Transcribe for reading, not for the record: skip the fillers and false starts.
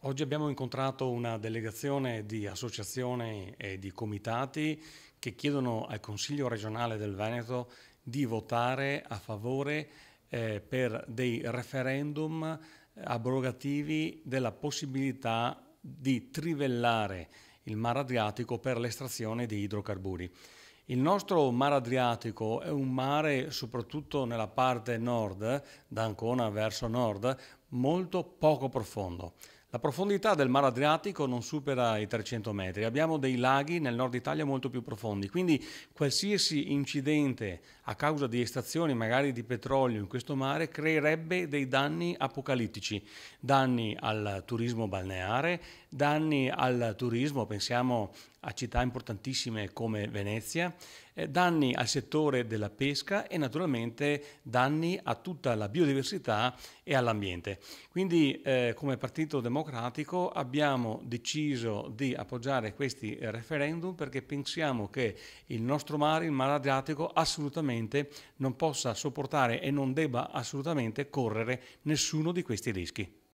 Oggi abbiamo incontrato una delegazione di associazioni e di comitati che chiedono al Consiglio regionale del Veneto di votare a favore per dei referendum abrogativi della possibilità di trivellare il Mar Adriatico per l'estrazione di idrocarburi. Il nostro Mar Adriatico è un mare, soprattutto nella parte nord, da Ancona verso nord, molto poco profondo. La profondità del Mar Adriatico non supera i 300 metri. Abbiamo dei laghi nel nord Italia molto più profondi, quindi qualsiasi incidente a causa di estrazioni magari di petrolio in questo mare creerebbe dei danni apocalittici, danni al turismo balneare, danni al turismo, pensiamo a città importantissime come Venezia, danni al settore della pesca e naturalmente danni a tutta la biodiversità e all'ambiente. Quindi come Partito Democratico abbiamo deciso di appoggiare questi referendum perché pensiamo che il nostro mare, il Mar Adriatico, assolutamente non possa sopportare e non debba assolutamente correre nessuno di questi rischi.